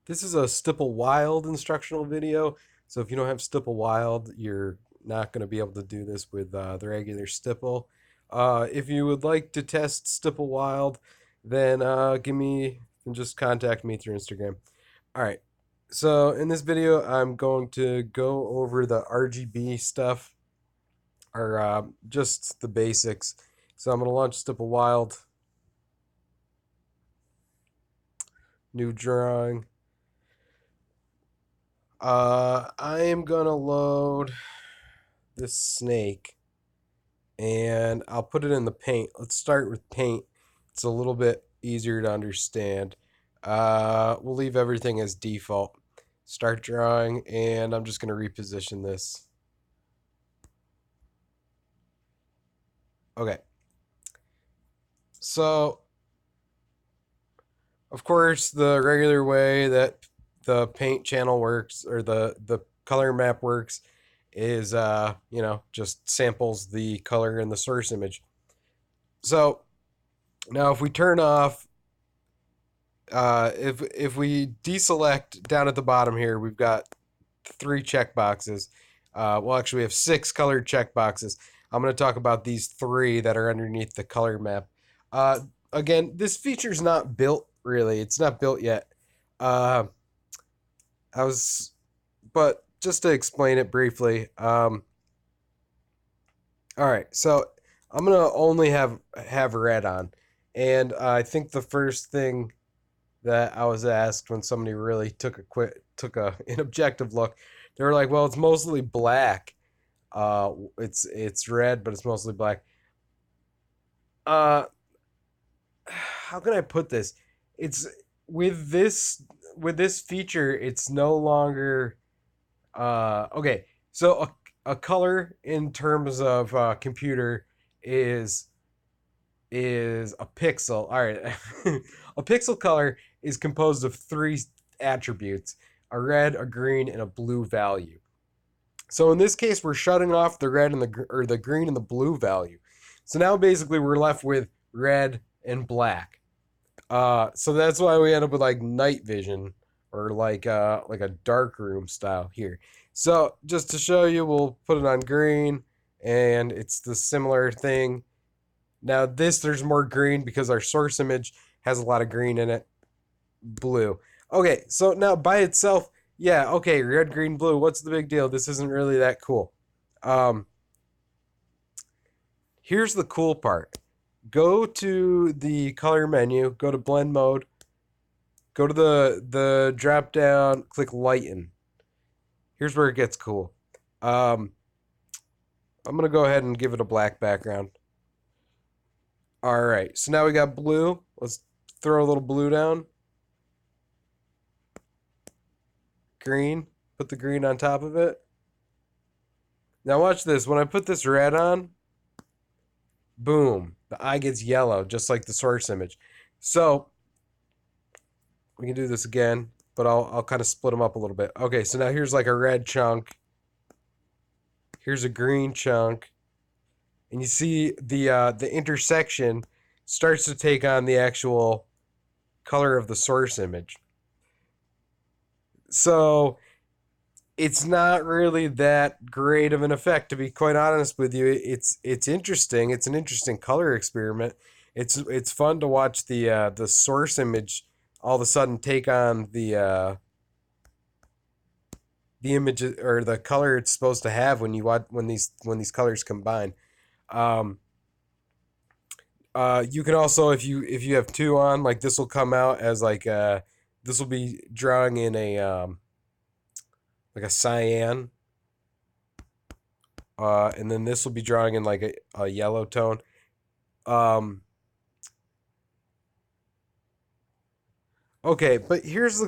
This is a Stipple Wild instructional video. So if you don't have Stipple Wild, you're not going to be able to do this with the regular Stipple. If you would like to test Stipple Wild, then just contact me through Instagram. All right. So in this video, I'm going to go over the RGB stuff, or just the basics. So I'm going to launch Stipple Wild, new drawing. I am gonna load this snake and I'll put it in the paint. Let's start with paint. It's a little bit easier to understand. We'll leave everything as default. Start drawing, and I'm just gonna reposition this. Okay. So, of course, the regular way that the paint channel works, or the color map works, is just samples the color in the source image. So now if we turn off, if we deselect down at the bottom here, we've got 3 check boxes. Well, actually, we have 6 colored check boxes. I'm going to talk about these 3 that are underneath the color map. Again, this feature's not built really. It's not built yet. Uh, but just to explain it briefly. All right, so I'm gonna only have red on, and I think the first thing that I was asked when somebody really took an objective look, they were like, "Well, it's mostly black. It's red, but it's mostly black." Uh, how can I put this? It's with this feature, it's no longer okay. So a color in terms of computer is is a pixel. All right. A pixel color is composed of 3 attributes: a red, a green, and a blue value. So in this case, we're shutting off the red and the green and the blue value. So now basically we're left with red and black. So that's why we end up with like night vision, or like a dark room style here. So just to show you, we'll put it on green, and it's the similar thing. Now there's more green because our source image has a lot of green in it. Blue. Okay, so now by itself, yeah, okay, red, green, blue. What's the big deal? This isn't really that cool. Um, Here's the cool part. Go to the color menu, go to blend mode, go to the drop down, click lighten. Here's where it gets cool. I'm gonna go ahead and give it a black background. All right, so now we got blue. Let's throw a little blue down. Green. Put the green on top of it. Now watch this. When I put this red on, boom, the eye gets yellow, just like the source image. So we can do this again, but I'll kind of split them up a little bit. Okay, so now here's like a red chunk. Here's a green chunk. And you see the intersection starts to take on the actual color of the source image. So it's not really that great of an effect, to be quite honest with you. It's interesting. It's an interesting color experiment. It's fun to watch the source image all of a sudden take on the image or the color it's supposed to have when you watch when these colors combine. Um, you can also, if you have 2 on, like this will come out as like this will be drawing in a like a cyan, and then this will be drawing in like a yellow tone. Um, okay, but here's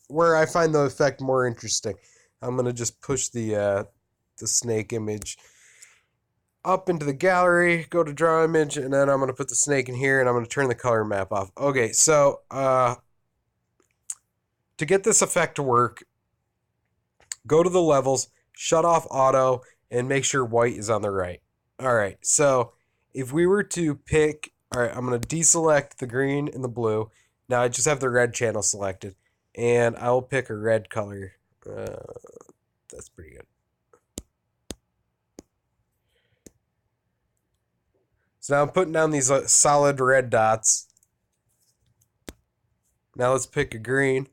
where I find the effect more interesting. I'm gonna just push the snake image up into the gallery, go to draw image, and then I'm gonna put the snake in here, and I'm gonna turn the color map off. Okay, so to get this effect to work, go to the levels, shut off auto, and make sure white is on the right. All right, so if we were to pick, all right, I'm going to deselect the green and the blue. Now I just have the red channel selected. and I'll pick a red color. That's pretty good. So now I'm putting down these solid red dots. Now let's pick a green.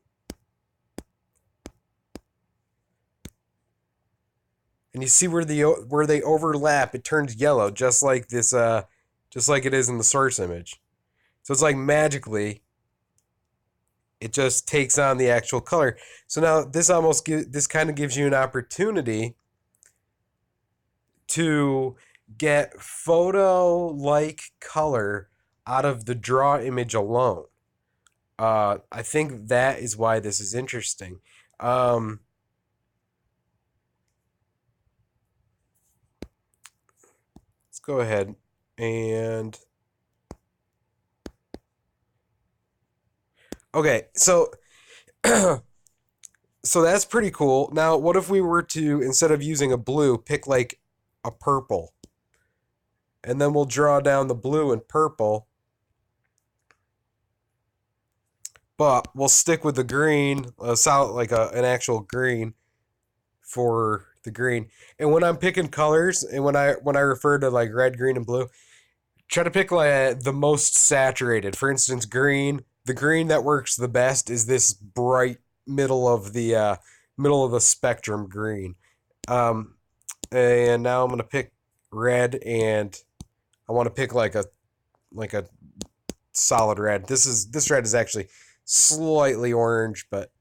And you see where they overlap, it turns yellow, just like this, just like it is in the source image. So it's like magically, it just takes on the actual color. So now this kind of gives you an opportunity to get photo-like color out of the draw image alone. I think that is why this is interesting. Um, let's go ahead and okay, so so that's pretty cool. Now, what if we were to, instead of using a blue, pick like a purple? And then we'll draw down the blue and purple. But we'll stick with the green, a solid, like an actual green for the green. And when I'm picking colors, and when I refer to like red, green, and blue, try to pick like the most saturated. For instance, green. The green that works the best is this bright middle of the spectrum green. Um, and now I'm gonna pick red, and I want to pick like a solid red. This red is actually slightly orange, but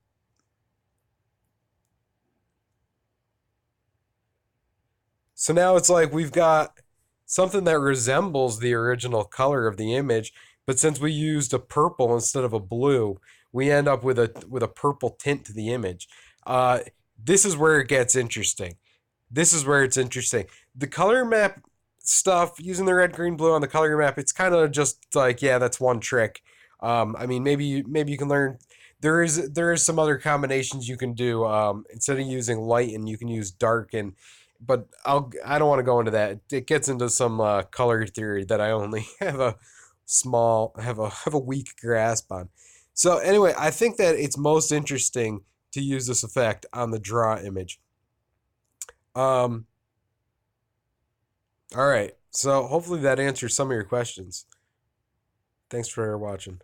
so now it's like we've got something that resembles the original color of the image, but since we used a purple instead of a blue, we end up with a purple tint to the image. Uh, this is where it gets interesting. This is where it's interesting. The color map stuff, using the red, green, blue on the color map, it's kind of just like, yeah, that's one trick. I mean, maybe you can learn. There is some other combinations you can do. Instead of using light, and you can use dark, and but I don't want to go into that. It gets into some color theory that I only have a weak grasp on. So anyway, I think that it's most interesting to use this effect on the draw image. Um, all right. So hopefully that answers some of your questions. Thanks for watching.